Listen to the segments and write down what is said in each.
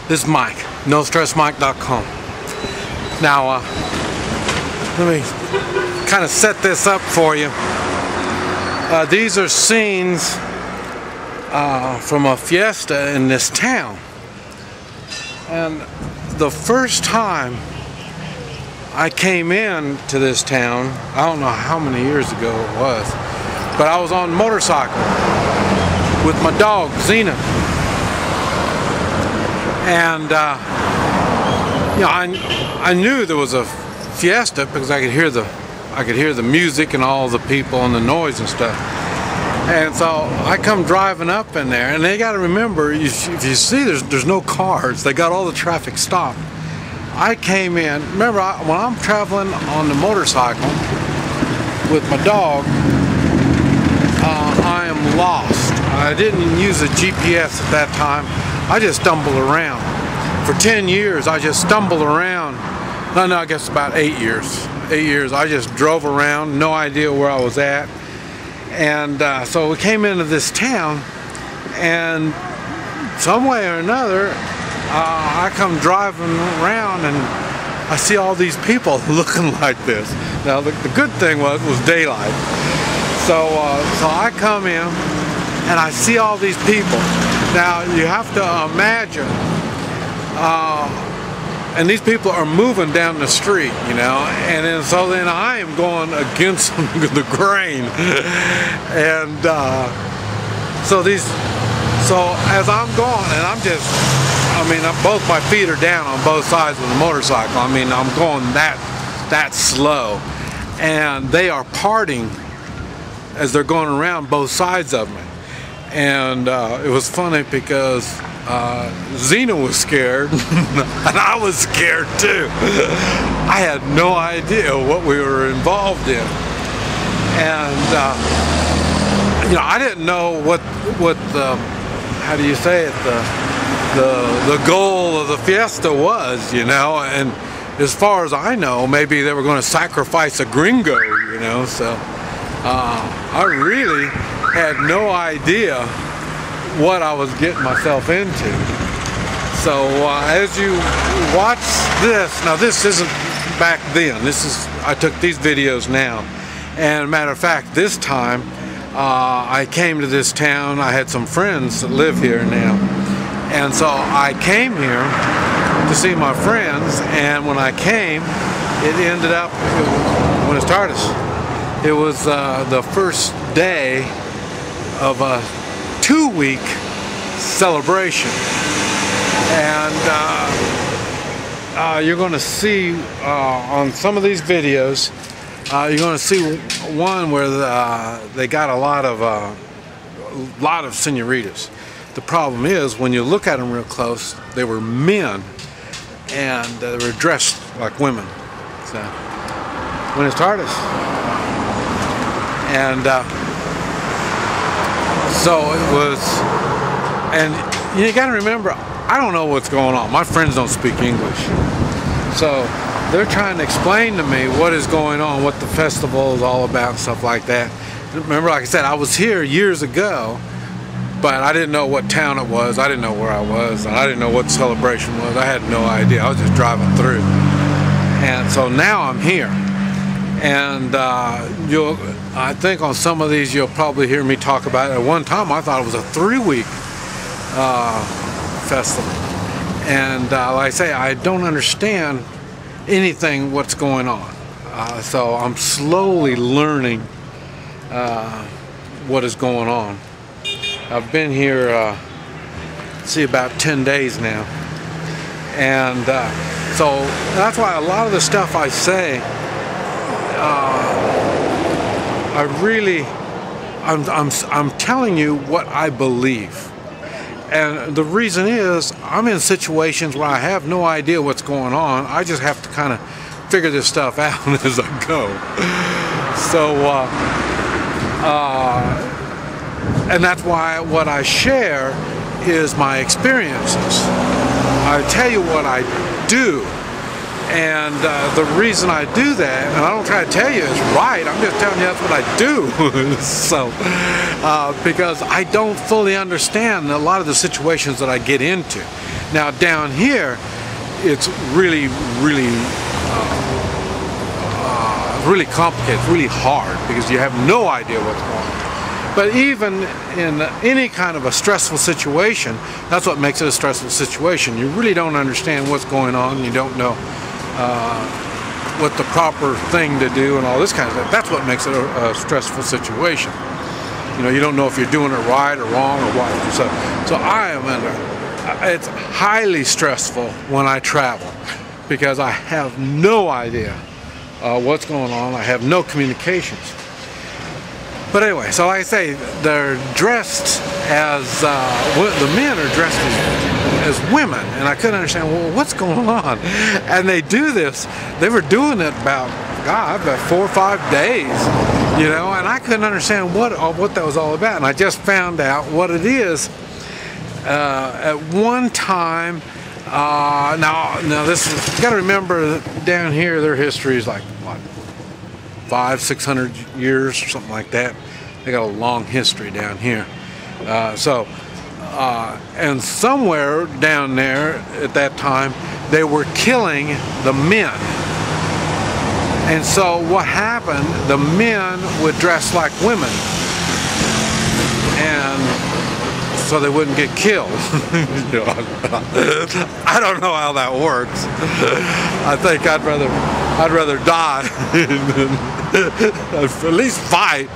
This is Mike, NoStressMike.com. Now, let me kind of set this up for you. These are scenes from a fiesta in this town. And the first time I came in to this town, I don't know how many years ago it was, but I was on a motorcycle with my dog, Xena. And you know, I knew there was a fiesta because I could hear the music and all the people and the noise and stuff. And so I come driving up in there, and they got to remember, if you see there's no cars, they got all the traffic stopped. I came in, remember when I'm traveling on the motorcycle with my dog, I am lost. I didn't use a GPS at that time. I just stumbled around. For 10 years I just stumbled around. No, I guess about 8 years. 8 years I just drove around, no idea where I was at. And so we came into this town, and some way or another I come driving around and I see all these people looking like this. Now the good thing was daylight. So I come in and I see all these people. Now you have to imagine, and these people are moving down the street, you know, and then I am going against the grain, and so as I'm going, and both my feet are down on both sides of the motorcycle. I mean, I'm going that slow, and they are parting as they're going around both sides of me. And it was funny because Xena was scared and I was scared too. I had no idea what we were involved in, and you know, I didn't know what the, how do you say it, the goal of the fiesta was, you know. And as far as I know, maybe they were going to sacrifice a gringo, you know. So I really had no idea what I was getting myself into. So as you watch this, now this isn't back then, I took these videos now, and matter of fact, this time I came to this town. I had some friends that live here now, and so I came here to see my friends, and when I came, it ended up, when it started, it was the first day of a 2-week celebration. And you're going to see on some of these videos, you're going to see one where they got a lot of senoritas. The problem is, when you look at them real close, they were men, and they were dressed like women. So when it started, and so it was, and you got to remember, I don't know what's going on. My friends don't speak English, so they're trying to explain to me what is going on, what the festival is all about, and stuff like that. Remember, like I said, I was here years ago, but I didn't know what town it was. I didn't know where I was, and I didn't know what the celebration was. I had no idea. I was just driving through, and so now I'm here. And I think on some of these you'll probably hear me talk about it. At one time I thought it was a 3-week festival, and like I say, I don't understand anything what's going on. So I'm slowly learning what is going on. I've been here about 10 days now, and so that's why a lot of the stuff I say, I'm telling you what I believe. And the reason is, I'm in situations where I have no idea what's going on. I just have to kind of figure this stuff out as I go. So and that's why what I share is my experiences. I tell you what I do. And the reason I do that, and I don't try to tell you it's right, I'm just telling you that's what I do. So, because I don't fully understand a lot of the situations that I get into. Now down here, it's really, really, really complicated. It's really hard because you have no idea what's going on. But even in any kind of a stressful situation, that's what makes it a stressful situation. You really don't understand what's going on. You don't know what the proper thing to do and all this kind of stuff. That's what makes it a stressful situation. You know, you don't know if you're doing it right or wrong or what. So I am it's highly stressful when I travel because I have no idea what's going on. I have no communications. But anyway, so like I say, they're dressed as, the men are dressed as women, and I couldn't understand, well, what's going on? And they do this, they were doing it about 4 or 5 days, you know, and I couldn't understand what that was all about. And I just found out what it is. At one time, now this is, you gotta remember that down here, their history is like, what, 500-600 years or something like that. They got a long history down here. And somewhere down there at that time, they were killing the men. And so what happened, the men would dress like women. And so they wouldn't get killed. I don't know how that works. I think I'd rather die than at least fight,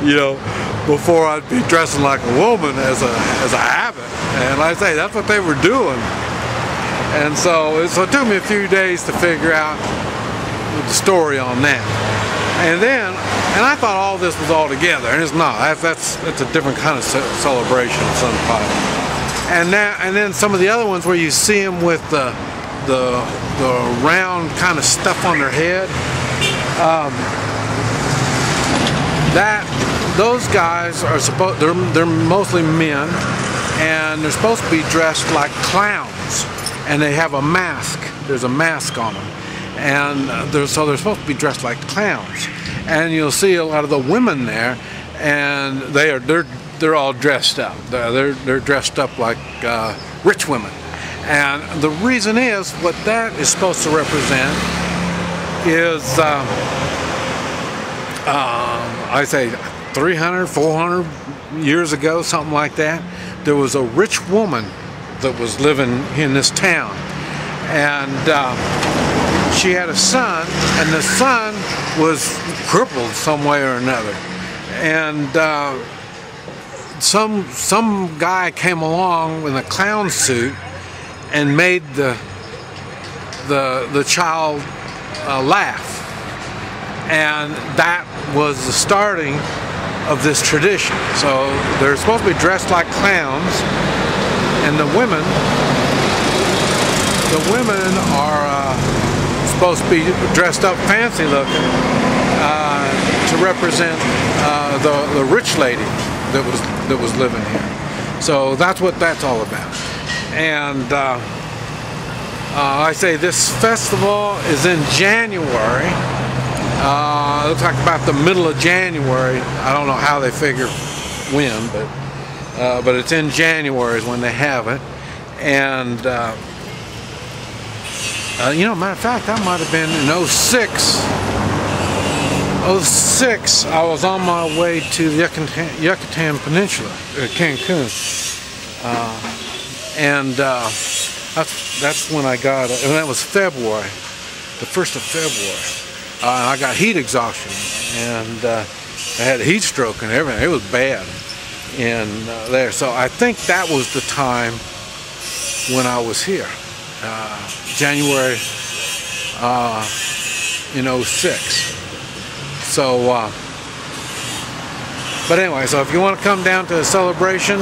you know, before I'd be dressing like a woman as a habit. And like I say, that's what they were doing. And so it took me a few days to figure out the story on that. And I thought all this was all together, and it's not. That's a different kind of celebration of some kind. And then some of the other ones where you see them with the round kind of stuff on their head. Those guys are supposed, they're mostly men, and they're supposed to be dressed like clowns, and they have a mask. There's a mask on them, and so they're supposed to be dressed like clowns. And you'll see a lot of the women there, and they're all dressed up. They're dressed up like rich women. And the reason is, what that is supposed to represent is, I say 300, 400 years ago, something like that, there was a rich woman that was living in this town. And she had a son, and the son was crippled some way or another. And some guy came along in a clown suit and made the child laugh. And that was the starting of this tradition. So they're supposed to be dressed like clowns, and the women are supposed to be dressed up fancy looking to represent the rich lady that was living here. So that's what that's all about. And I say this festival is in January. It looks like about the middle of January. I don't know how they figure when, but it's in January is when they have it. And you know, matter of fact, that might have been in 06. 06, I was on my way to the Yucatan Peninsula, Cancun, and that's when I got it, and that was February, the 1st of February. And I got heat exhaustion, and I had a heat stroke and everything. It was bad in there. So I think that was the time when I was here, January in 06. So, but anyway, so if you want to come down to a celebration,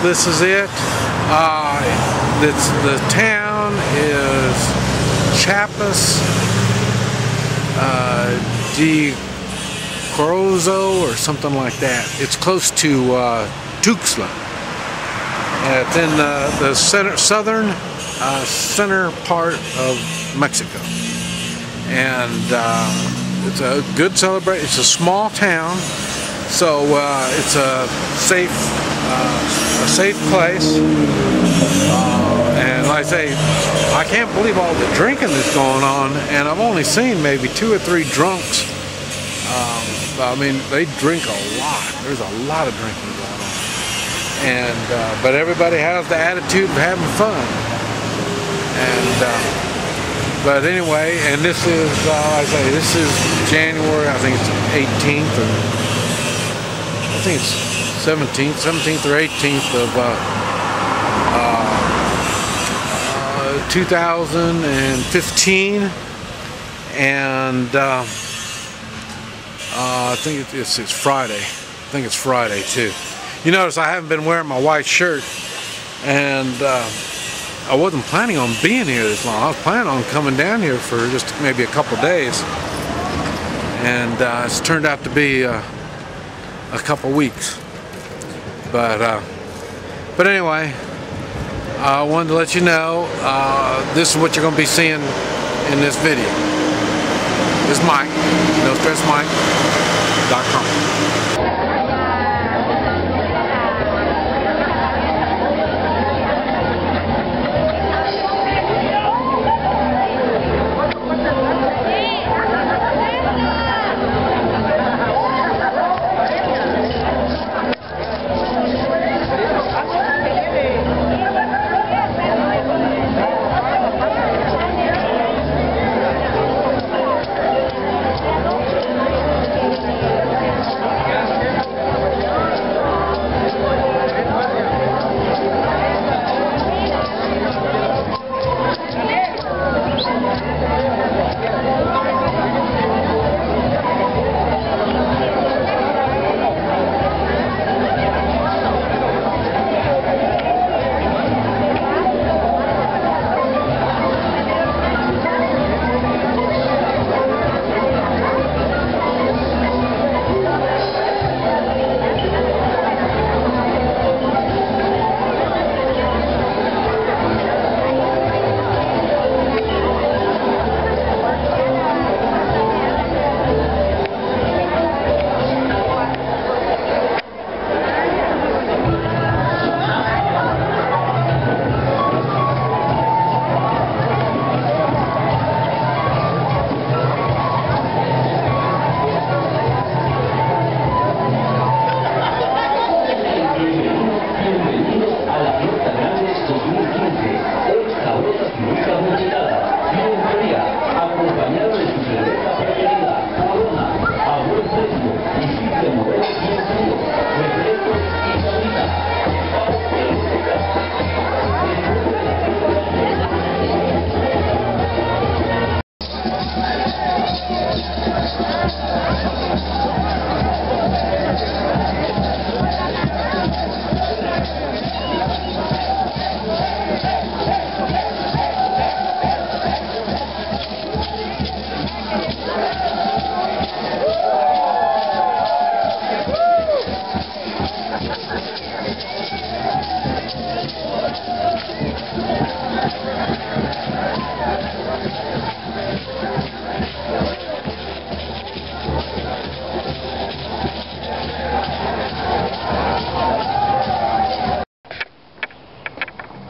this is it. The town is Chiapa de Corzo or something like that. It's close to Tuxtla. It's in the southern center part of Mexico, and it's a good celebration. It's a small town, so it's a safe place. And I say, I can't believe all the drinking that's going on, and I've only seen maybe 2 or 3 drunks. I mean, they drink a lot. There's a lot of drinking going on, and but everybody has the attitude of having fun. And but anyway, and this is I say this is January. I think it's 18th, or I think it's 17th or 18th of 2015, and I think it's Friday. I think it's Friday too. You notice I haven't been wearing my white shirt, and I wasn't planning on being here this long. I was planning on coming down here for just maybe a couple days, and it's turned out to be a couple weeks. But anyway, I wanted to let you know this is what you're going to be seeing in this video. This is Mike, NoStressMike.com.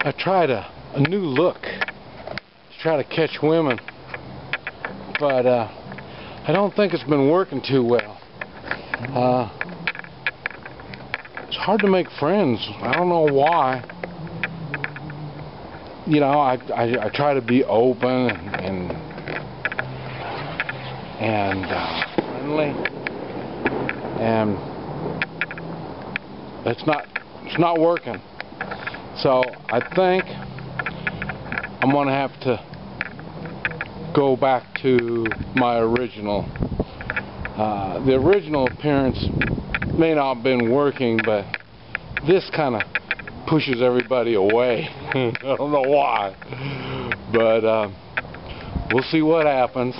I tried a new look to try to catch women, but I don't think it's been working too well. It's hard to make friends. I don't know why. You know, I try to be open and friendly, and it's not working. So I think I'm going to have to go back to my original. The original appearance may not have been working, but this kind of pushes everybody away. I don't know why, but we'll see what happens.